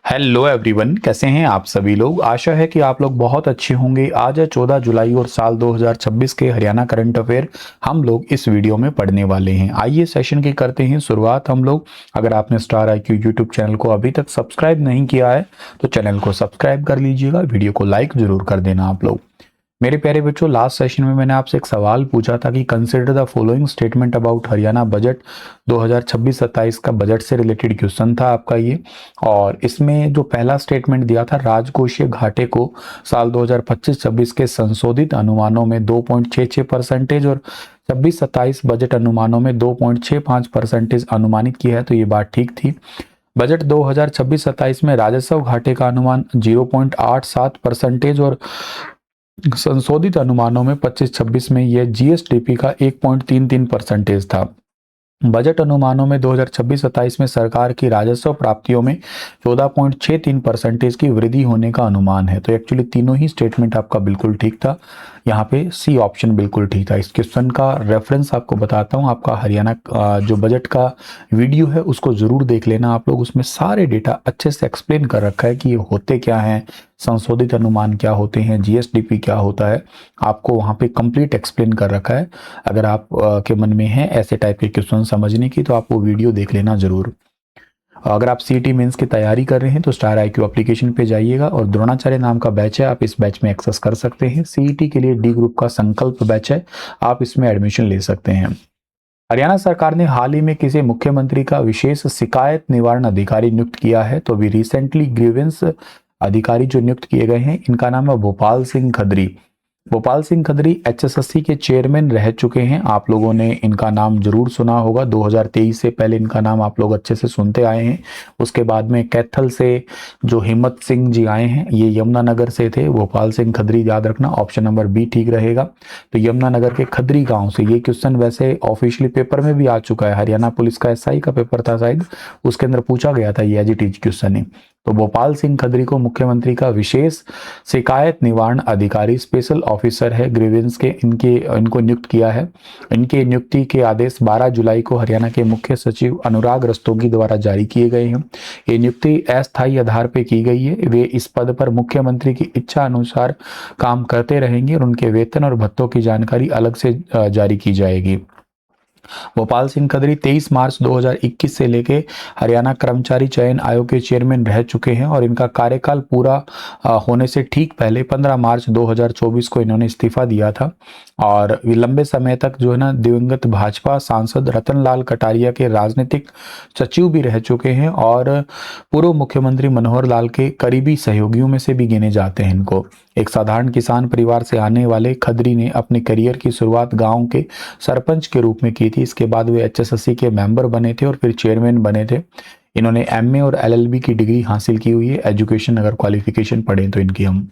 Hello everyone, कैसे हैं आप सभी लोग। आशा है कि आप लोग बहुत अच्छे होंगे। आज है 14 जुलाई और साल 2026 के हरियाणा करंट अफेयर हम लोग इस वीडियो में पढ़ने वाले हैं। आइए सेशन की करते हैं शुरुआत हम लोग। अगर आपने स्टार IQ यूट्यूब चैनल को अभी तक सब्सक्राइब नहीं किया है तो चैनल को सब्सक्राइब कर लीजिएगा, वीडियो को लाइक जरूर कर देना आप लोग। मेरे प्यारे बच्चों, लास्ट सेशन में मैंने आपसे एक सवाल पूछा था कि consider the following statement about Haryana budget. 2026-27 का बजट से रिलेटेड क्वेश्चन था आपका ये। और इसमें जो पहला स्टेटमेंट दिया था, राजकोषीय घाटे को साल 2025-26 के संशोधित अनुमानों में 2.66% और 26-27 बजट अनुमानों में 2.65% अनुमानित किया है, तो ये बात ठीक थी। बजट 2026-27 में राजस्व घाटे का अनुमान 0.87% और संशोधित अनुमानों में 25-26 में यह GSDP का 1.33% था। बजट अनुमानों में 2026-27 में सरकार की राजस्व प्राप्तियों में 14.63% की वृद्धि होने का अनुमान है। तो एक्चुअली तीनों ही स्टेटमेंट आपका बिल्कुल ठीक था। यहाँ पे सी ऑप्शन बिल्कुल ठीक था। इस क्वेश्चन का रेफरेंस आपको बताता हूँ, आपका हरियाणा जो बजट का वीडियो है उसको जरूर देख लेना आप लोग। उसमें सारे डेटा अच्छे से एक्सप्लेन कर रखा है कि ये होते क्या हैं, संशोधित अनुमान क्या होते हैं, GSDP क्या होता है, आपको वहाँ पे कंप्लीट एक्सप्लेन कर रखा है। अगर आप के मन में है ऐसे टाइप के क्वेश्चन समझने की तो आप वो वीडियो देख लेना जरूर। अगर आप CET मेंस की तैयारी कर रहे हैं तो स्टार IQ एप्लीकेशन पे जाइएगा और द्रोणाचार्य नाम का बैच है, आप इस बैच में एक्सेस कर सकते हैं। CET के लिए D ग्रुप का संकल्प बैच है, आप इसमें एडमिशन ले सकते हैं। हरियाणा सरकार ने हाल ही में किसी मुख्यमंत्री का विशेष शिकायत निवारण अधिकारी नियुक्त किया है। तो अभी रिसेंटली ग्रीवेंस अधिकारी जो नियुक्त किए गए हैं, इनका नाम है भोपाल सिंह खदरी। भोपाल सिंह खदरी HSSC के चेयरमैन रह चुके हैं। आप लोगों ने इनका नाम जरूर सुना होगा। 2023 से पहले इनका नाम आप लोग अच्छे से सुनते आए हैं। उसके बाद में कैथल से जो हिम्मत सिंह जी आए हैं, ये यमुनानगर से थे। भोपाल सिंह खदरी याद रखना, ऑप्शन नंबर बी ठीक रहेगा। तो यमुनानगर के खदरी गांव से। ये क्वेश्चन वैसे ऑफिशियली पेपर में भी आ चुका है, हरियाणा पुलिस का SI का पेपर था शायद, उसके अंदर पूछा गया था ये एज इट इज क्वेश्चन है। तो भोपाल सिंह खदरी को मुख्यमंत्री का विशेष शिकायत निवारण अधिकारी, स्पेशल ऑफिसर है ग्रीवेंस के, इनको नियुक्त किया है। इनके नियुक्ति के आदेश 12 जुलाई को हरियाणा के मुख्य सचिव अनुराग रस्तोगी द्वारा जारी किए गए हैं। ये नियुक्ति अस्थायी आधार पर की गई है। वे इस पद पर मुख्यमंत्री की इच्छा अनुसार काम करते रहेंगे और उनके वेतन और भत्तों की जानकारी अलग से जारी की जाएगी। भोपाल सिंह खदरी 23 मार्च 2021 से लेके हरियाणा कर्मचारी चयन आयोग के चेयरमैन रह चुके हैं और इनका कार्यकाल पूरा होने से ठीक पहले 15 मार्च 2024 को इन्होंने इस्तीफा दिया था। और लंबे समय तक जो है ना, दिवंगत भाजपा सांसद रतन लाल कटारिया के राजनीतिक सचिव भी रह चुके हैं और पूर्व मुख्यमंत्री मनोहर लाल के करीबी सहयोगियों में से भी गिने जाते हैं इनको। एक साधारण किसान परिवार से आने वाले खदरी ने अपने करियर की शुरुआत गांव के सरपंच के रूप में की थी। इसके बाद वे HSSC के मेंबर बने थे और फिर चेयरमैन बने थे। इन्होंने MA और LLB की डिग्री हासिल की हुई है। एजुकेशन अगर क्वालिफिकेशन पढ़ें तो इनकी हम।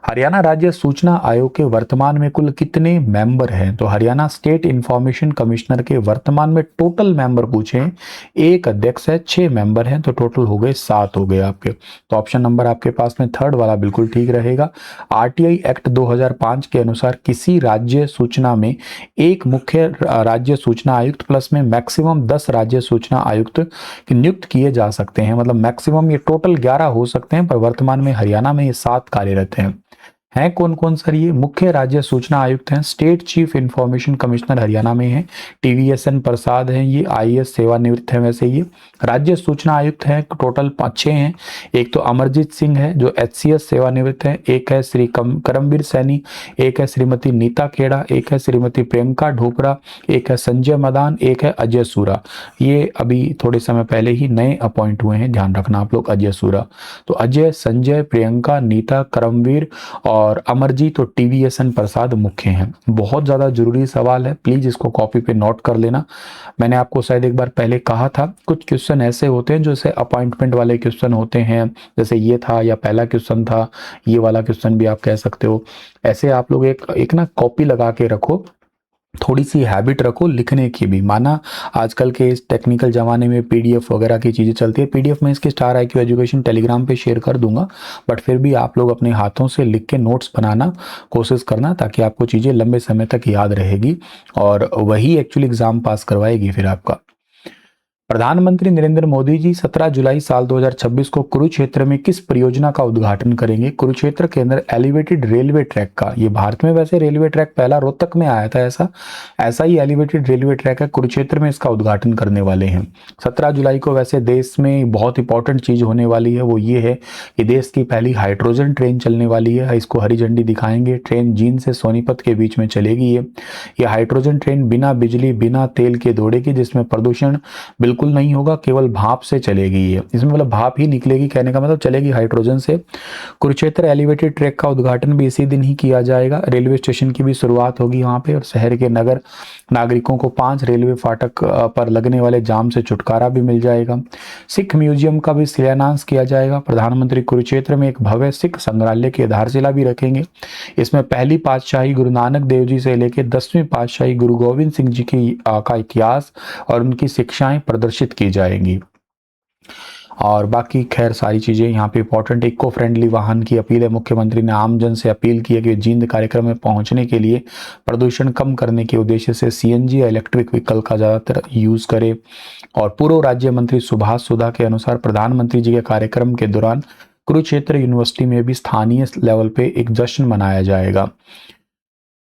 हरियाणा राज्य सूचना आयोग के वर्तमान में कुल कितने मेंबर हैं? तो हरियाणा स्टेट इंफॉर्मेशन कमिश्नर के वर्तमान में टोटल मेंबर पूछे, एक अध्यक्ष है, 6 मेंबर हैं, तो टोटल हो गए 7 हो गए आपके। तो ऑप्शन नंबर आपके पास में थर्ड वाला बिल्कुल ठीक रहेगा। RTI एक्ट 2005 के अनुसार किसी राज्य सूचना में एक मुख्य राज्य सूचना आयुक्त प्लस में मैक्सिमम 10 राज्य सूचना आयुक्त नियुक्त किए जा सकते हैं। मतलब मैक्सिमम ये टोटल 11 हो सकते हैं, पर वर्तमान में हरियाणा में ये 7 कार्यरत हैं कौन कौन सर? ये मुख्य राज्य सूचना आयुक्त हैं, state chief information commissioner Haryana में है, TVSN प्रसाद हैं, ये IAS सेवानिवृत्त हैं। वैसे ये राज्य सूचना आयुक्त हैं, टोटल 5-6 हैं। एक तो अमरजीत सिंह है जो HCS सेवानिवृत्त है, एक है श्री करमवीर सैनी, एक है श्रीमती नीता खेड़ा, एक है श्रीमती प्रियंका ढोपरा, एक है संजय मदान, एक है अजय सूरा। ये अभी थोड़े समय पहले ही नए अपॉइंट हुए हैं, ध्यान रखना आप लोग, अजय सूरा। तो अजय, संजय, प्रियंका, नीता, करमवीर और अमरजीत और TVSN प्रसाद मुख्य हैं। बहुत ज्यादा जरूरी सवाल है, प्लीज इसको कॉपी पे नोट कर लेना। मैंने आपको शायद एक बार पहले कहा था, कुछ क्वेश्चन ऐसे होते हैं जो जैसे अपॉइंटमेंट वाले क्वेश्चन होते हैं, जैसे ये था या पहला क्वेश्चन था, ये वाला क्वेश्चन भी आप कह सकते हो। ऐसे आप लोग एक ना कॉपी लगा के रखो, थोड़ी सी हैबिट रखो लिखने की भी। माना आजकल के इस टेक्निकल ज़माने में PDF वगैरह की चीज़ें चलती है। PDF में इसके स्टार IQ एजुकेशन टेलीग्राम पे शेयर कर दूंगा, बट फिर भी आप लोग अपने हाथों से लिख के नोट्स बनाना कोशिश करना, ताकि आपको चीज़ें लंबे समय तक याद रहेगी और वही एक्चुअली एग्ज़ाम पास करवाएगी फिर आपका। प्रधानमंत्री नरेंद्र मोदी जी 17 जुलाई साल 2026 को कुरुक्षेत्र में किस परियोजना का उद्घाटन करेंगे? कुरुक्षेत्र के अंदर एलिवेटेड रेलवे ट्रैक का, ये भारत में वैसे रेलवे ट्रैक पहला रोहतक में आया था, ऐसा ऐसा ही एलिवेटेड रेलवे ट्रैक है, कुरुक्षेत्र में इसका उद्घाटन करने वाले हैं 17 जुलाई को। वैसे देश में बहुत इंपॉर्टेंट चीज होने वाली है, वो ये है कि देश की पहली हाइड्रोजन ट्रेन चलने वाली है, इसको हरी झंडी दिखाएंगे। ट्रेन जींद से सोनीपत के बीच में चलेगी। ये हाइड्रोजन ट्रेन बिना बिजली बिना तेल के दौड़ेगी, जिसमें प्रदूषण बिल्कुल नहीं होगा, केवल भाप से चलेगी। ये इसमें मतलब भाप ही निकलेगी, कहने का मतलब चलेगी हाइड्रोजन से। कुरुक्षेत्र एलिवेटेड ट्रैक का उद्घाटन भी इसी दिन ही किया जाएगा। रेलवे स्टेशन की भी शुरुआत होगी वहां पे, और शहर के नगर नागरिकों को 5 रेलवे फाटक पर लगने वाले जाम से छुटकारा भी मिल जाएगा। सिख म्यूजियम का भी शिलान्यास किया जाएगा। प्रधानमंत्री कुरुक्षेत्र में एक भव्य सिख संग्रहालय की आधारशिला भी रखेंगे। इसमें पहली पातशाही गुरु नानक देव जी से लेकर 10वीं पातशाही गुरु गोविंद सिंह जी का इतिहास और उनकी शिक्षाएं प्रदर्शित की जाएंगी। और बाकी खैर सारी चीजें यहाँ पे इंपॉर्टेंट। इको फ्रेंडली वाहन की अपील है। मुख्यमंत्री ने आमजन से अपील की है कि जींद कार्यक्रम में पहुंचने के लिए प्रदूषण कम करने के उद्देश्य से सीएनजी या इलेक्ट्रिक व्हीकल का ज्यादातर यूज करे। और पूर्व राज्य मंत्री सुभाष सुधा के अनुसार प्रधानमंत्री जी के कार्यक्रम के दौरान कुरुक्षेत्र यूनिवर्सिटी में भी स्थानीय लेवल पे एक जश्न मनाया जाएगा।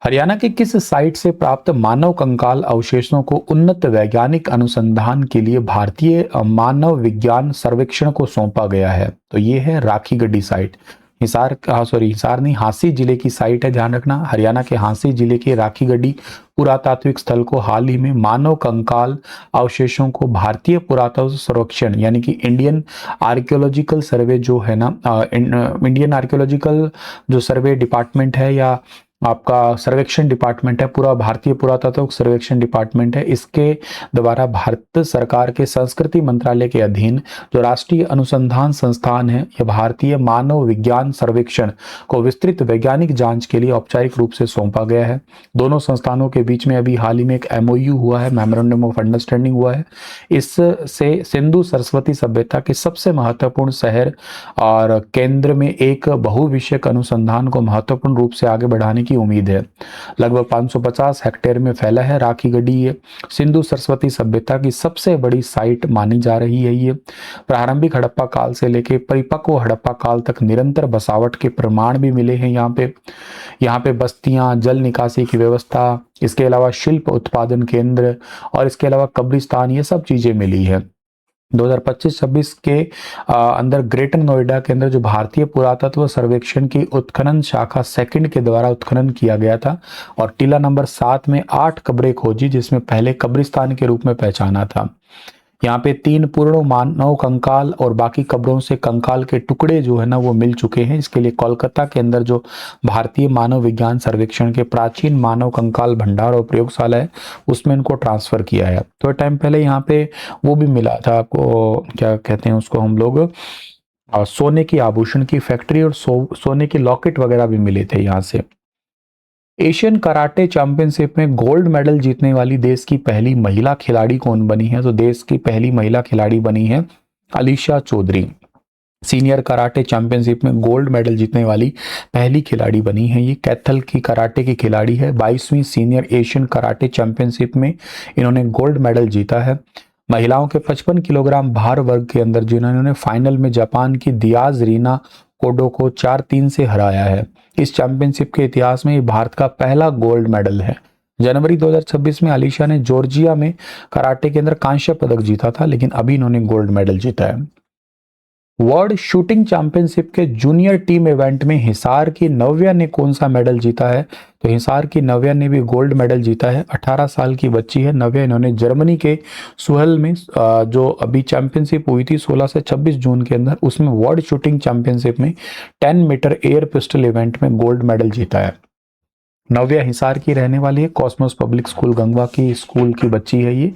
हरियाणा के किस साइट से प्राप्त मानव कंकाल अवशेषों को उन्नत वैज्ञानिक अनुसंधान के लिए भारतीय मानव विज्ञान सर्वेक्षण को सौंपा गया है? तो ये है राखीगढ़ी साइट। हिसार नहीं, हांसी जिले की साइट है, ध्यान रखना। हरियाणा के हांसी जिले के राखीगढ़ी पुरातात्विक स्थल को हाल ही में मानव कंकाल अवशेषों को भारतीय पुरातत्व सर्वेक्षण यानी कि इंडियन आर्कियोलॉजिकल सर्वे जो है ना, इंडियन आर्कियोलॉजिकल जो सर्वे डिपार्टमेंट है या आपका सर्वेक्षण डिपार्टमेंट है, पूरा भारतीय पुरातत्व सर्वेक्षण डिपार्टमेंट है, इसके द्वारा भारत सरकार के संस्कृति मंत्रालय के अधीन जो राष्ट्रीय अनुसंधान संस्थान है या भारतीय मानव विज्ञान सर्वेक्षण को विस्तृत वैज्ञानिक जांच के लिए औपचारिक रूप से सौंपा गया है। दोनों संस्थानों के बीच में अभी हाल ही में एक एमओयू हुआ है, मेमोरेंडम ऑफ अंडरस्टैंडिंग हुआ है। इससे सिंधु सरस्वती सभ्यता के सबसे महत्वपूर्ण शहर और केंद्र में एक बहुविषयक अनुसंधान को महत्वपूर्ण रूप से आगे बढ़ाने की उम्मीद है। लगभग 550 हेक्टेयर में फैला है राखीगढ़ी। ये सिंधु सरस्वती सभ्यता की सबसे बड़ी साइट मानी जा रही है। ये प्रारंभिक हड़प्पा काल से लेकर परिपक्व हड़प्पा काल तक निरंतर बसावट के प्रमाण भी मिले हैं। यहाँ पे बस्तियां, जल निकासी की व्यवस्था, इसके अलावा शिल्प उत्पादन केंद्र और इसके अलावा कब्रिस्तान, ये सब चीजें मिली है। 2025-26 के अंदर ग्रेटर नोएडा के अंदर जो भारतीय पुरातत्व सर्वेक्षण की उत्खनन शाखा सेकंड के द्वारा उत्खनन किया गया था और टीला नंबर 7 में 8 कब्रें खोजी, जिसमें पहले कब्रिस्तान के रूप में पहचाना था। यहाँ पे 3 पूर्ण मानव कंकाल और बाकी कब्रों से कंकाल के टुकड़े जो है ना वो मिल चुके हैं। इसके लिए कोलकाता के अंदर जो भारतीय मानव विज्ञान सर्वेक्षण के प्राचीन मानव कंकाल भंडार और प्रयोगशाला है उसमें इनको ट्रांसफर किया है। तो टाइम पहले यहाँ पे वो भी मिला था आपको, क्या कहते हैं उसको हम लोग, सोने की आभूषण की फैक्ट्री और सोने के लॉकेट वगैरह भी मिले थे यहाँ से। एशियन कराटे चैंपियनशिप में गोल्ड मेडल जीतने वाली देश की पहली महिला खिलाड़ी कौन बनी है? तो देश की पहली महिला खिलाड़ी बनी है Alisha Chaudhary. Senior karate championship में गोल्ड मेडल जीतने वाली पहली खिलाड़ी बनी है। ये कैथल की कराटे की खिलाड़ी है। 22वीं सीनियर एशियन कराटे चैंपियनशिप में इन्होंने गोल्ड मेडल जीता है। महिलाओं के 55 किलोग्राम भार वर्ग के अंदर जिन्होंने फाइनल में जापान की दियाज रीना कोडो को 4-3 से हराया है। इस चैंपियनशिप के इतिहास में ये भारत का पहला गोल्ड मेडल है। जनवरी 2026 में अलीशा ने जॉर्जिया में कराटे के अंदर कांस्य पदक जीता था, लेकिन अभी इन्होंने गोल्ड मेडल जीता है। वर्ल्ड शूटिंग चैंपियनशिप के जूनियर टीम इवेंट में हिसार की नव्या ने कौन सा मेडल जीता है? तो हिसार की नव्या ने भी गोल्ड मेडल जीता है। 18 साल की बच्ची है नव्या। इन्होंने जर्मनी के सुहल में जो अभी चैंपियनशिप हुई थी 16 से 26 जून के अंदर, उसमें वर्ल्ड शूटिंग चैंपियनशिप में 10 मीटर एयर पिस्टल इवेंट में गोल्ड मेडल जीता है। नव्या हिसार की रहने वाली है। कॉस्मोस पब्लिक स्कूल गंगवा की स्कूल की बच्ची है ये।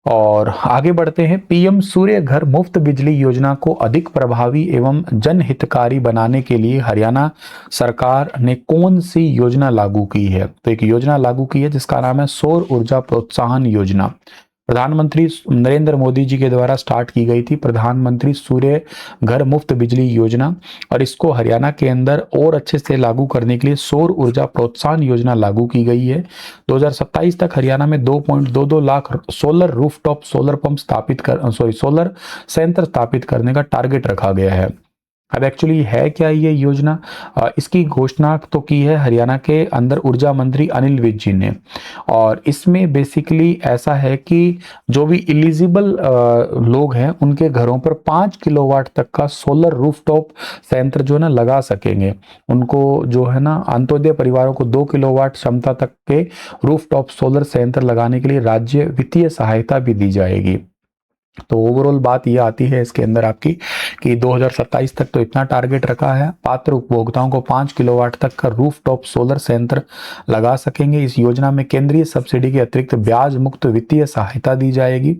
और आगे बढ़ते हैं। पीएम सूर्य घर मुफ्त बिजली योजना को अधिक प्रभावी एवं जनहितकारी बनाने के लिए हरियाणा सरकार ने कौन सी योजना लागू की है? तो एक योजना लागू की है जिसका नाम है सौर ऊर्जा प्रोत्साहन योजना। प्रधानमंत्री नरेंद्र मोदी जी के द्वारा स्टार्ट की गई थी प्रधानमंत्री सूर्य घर मुफ्त बिजली योजना, और इसको हरियाणा के अंदर और अच्छे से लागू करने के लिए सौर ऊर्जा प्रोत्साहन योजना लागू की गई है। 2027 तक हरियाणा में 2.22 lakh solar rooftop solar pump solar संयंत्र स्थापित करने का टारगेट रखा गया है। अब एक्चुअली है क्या ये योजना? इसकी घोषणा तो की है हरियाणा के अंदर ऊर्जा मंत्री अनिल विज जी ने, और इसमें बेसिकली ऐसा है कि जो भी इलिजिबल लोग हैं उनके घरों पर 5 किलोवाट तक का सोलर रूफटॉप संयंत्र जो है ना लगा सकेंगे। उनको जो है ना अंत्योदय परिवारों को 2 किलोवाट क्षमता तक के रूफटॉप सोलर संयंत्र लगाने के लिए राज्य वित्तीय सहायता भी दी जाएगी। तो ओवरऑल बात ये आती है इसके अंदर आपकी कि 2027 तक तो इतना टारगेट रखा है, पात्र उपभोक्ताओं को 5 किलोवाट तक का रूफटॉप सोलर संयंत्र लगा सकेंगे। इस योजना में केंद्रीय सब्सिडी के अतिरिक्त ब्याज मुक्त वित्तीय सहायता दी जाएगी।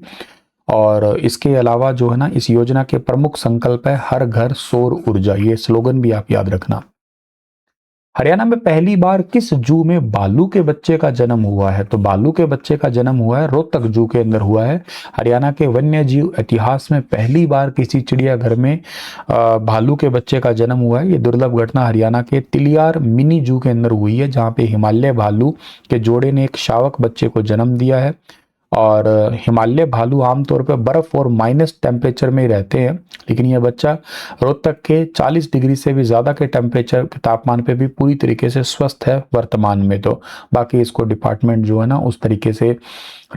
और इसके अलावा जो है ना इस योजना के प्रमुख संकल्प है हर घर सौर ऊर्जा, ये स्लोगन भी आप याद रखना। हरियाणा में पहली बार किस जू में भालू के बच्चे का जन्म हुआ है? तो भालू के बच्चे का जन्म हुआ है रोहतक जू के अंदर हुआ है। हरियाणा के वन्य जीव इतिहास में पहली बार किसी चिड़ियाघर में भालू के बच्चे का जन्म हुआ है। ये दुर्लभ घटना हरियाणा के तिलियार मिनी जू के अंदर हुई है, जहां पे हिमालय भालू के जोड़े ने एक शावक बच्चे को जन्म दिया है। और हिमालय भालू आमतौर पर बर्फ और माइनस टेम्परेचर में ही रहते हैं, लेकिन यह बच्चा रोहतक के 40 डिग्री से भी ज़्यादा के टेम्परेचर के तापमान पे भी पूरी तरीके से स्वस्थ है वर्तमान में। तो बाकी इसको डिपार्टमेंट जो है ना उस तरीके से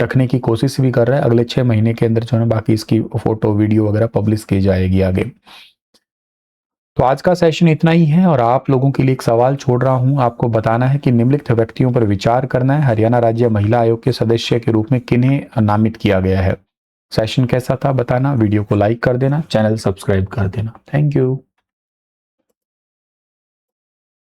रखने की कोशिश भी कर रहा है। अगले 6 महीने के अंदर जो है बाकी इसकी फोटो वीडियो वगैरह पब्लिश की जाएगी आगे। तो आज का सेशन इतना ही है, और आप लोगों के लिए एक सवाल छोड़ रहा हूं। आपको बताना है कि निम्नलिखित व्यक्तियों पर विचार करना है। हरियाणा राज्य महिला आयोग के सदस्य के रूप में किन्हें नामित किया गया है? सेशन कैसा था बताना, वीडियो को लाइक कर देना, चैनल सब्सक्राइब कर देना। Thank you.